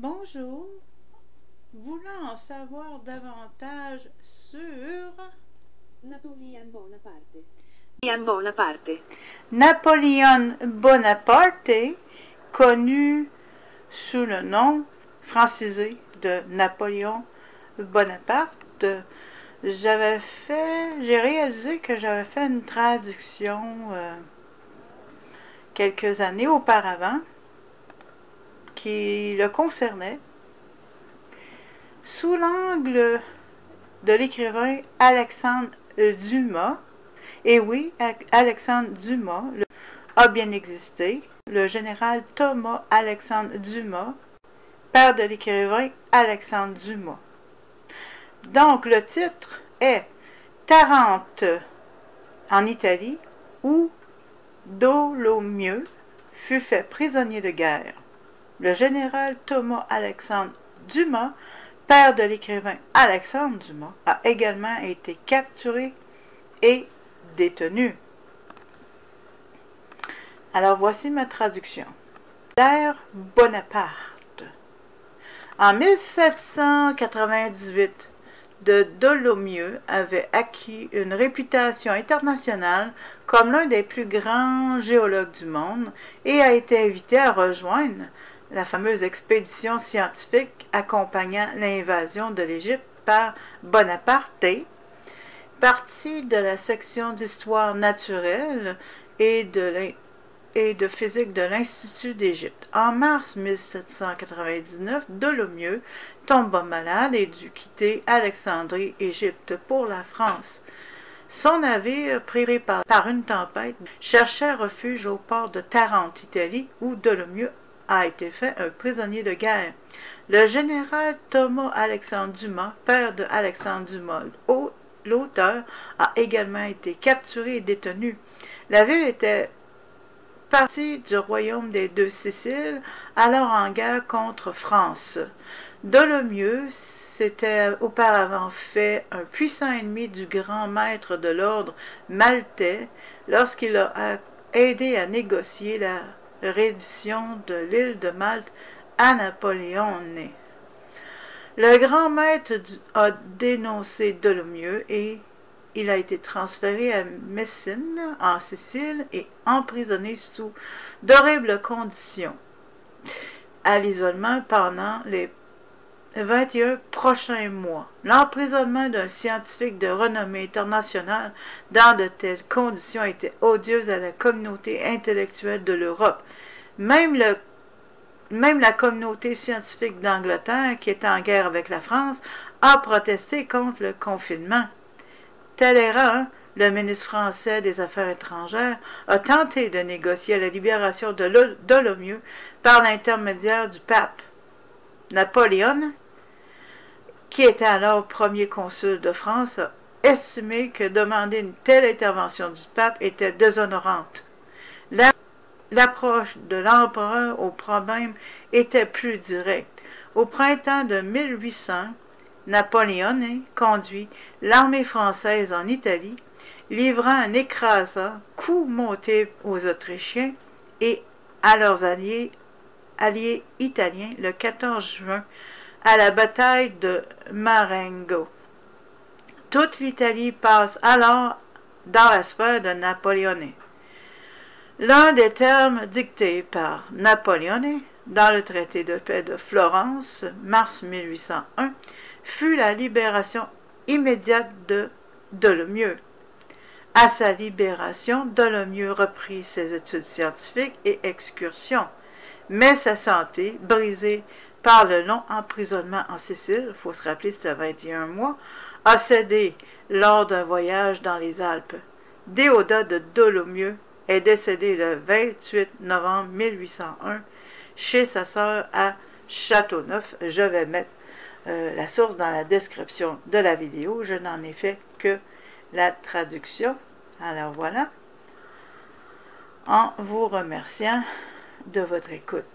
Bonjour, voulant en savoir davantage sur Napoleon Bonaparte. Napoleon Bonaparte. Napoléon Bonaparte, connu sous le nom francisé de Napoléon Bonaparte, j'ai réalisé que j'avais fait une traduction quelques années auparavant qui le concernait sous l'angle de l'écrivain Alexandre Dumas. Et oui, Alexandre Dumas a bien existé, le général Thomas Alexandre Dumas, père de l'écrivain Alexandre Dumas. Donc le titre est Tarente en Italie, où Dolomieu fut fait prisonnier de guerre. Le général Thomas Alexandre Dumas, père de l'écrivain Alexandre Dumas, a également été capturé et détenu. Alors voici ma traduction. L'ère Bonaparte. En 1798, Dolomieu avait acquis une réputation internationale comme l'un des plus grands géologues du monde et a été invité à rejoindre la fameuse expédition scientifique accompagnant l'invasion de l'Égypte par Bonaparte, partie de la section d'histoire naturelle et de physique de l'Institut d'Égypte. En mars 1799, Dolomieu tomba malade et dut quitter Alexandrie, Égypte, pour la France. Son navire, pris par une tempête, cherchait refuge au port de Tarente, Italie, où Dolomieu a été fait un prisonnier de guerre. Le général Thomas Alexandre Dumas, père de Alexandre Dumas, l'auteur, a également été capturé et détenu. La ville était partie du royaume des Deux Siciles, alors en guerre contre France. Dolomieu s'était auparavant fait un puissant ennemi du grand maître de l'ordre maltais lorsqu'il a aidé à négocier la reddition de l'île de Malte à Napoléon. Le grand maître a dénoncé Dolomieu et il a été transféré à Messine, en Sicile, et emprisonné sous d'horribles conditions, à l'isolement pendant les 21 prochains mois. L'emprisonnement d'un scientifique de renommée internationale dans de telles conditions était odieux à la communauté intellectuelle de l'Europe. Même la communauté scientifique d'Angleterre, qui était en guerre avec la France, a protesté contre le confinement. Talleyrand, le ministre français des Affaires étrangères, a tenté de négocier la libération de Dolomieu par l'intermédiaire du pape. Napoléon, qui était alors premier consul de France, a estimé que demander une telle intervention du pape était déshonorante. L'approche de l'empereur au problème était plus directe. Au printemps de 1800, Napoléon conduit l'armée française en Italie, livrant un écrasant coup monté aux Autrichiens et à leurs alliés italiens le 14 juin à la bataille de Marengo. Toute l'Italie passe alors dans la sphère de Napoléon. L'un des termes dictés par Napoléon dans le traité de paix de Florence, mars 1801, fut la libération immédiate de Dolomieu. À sa libération, Dolomieu reprit ses études scientifiques et excursions, mais sa santé, brisée par le long emprisonnement en Sicile, il faut se rappeler c'était 21 mois, a cédé lors d'un voyage dans les Alpes. Déodat de Dolomieu est décédé le 28 novembre 1801 chez sa sœur à Châteauneuf. Je vais mettre la source dans la description de la vidéo. Je n'en ai fait que la traduction. Alors voilà. En vous remerciant de votre écoute.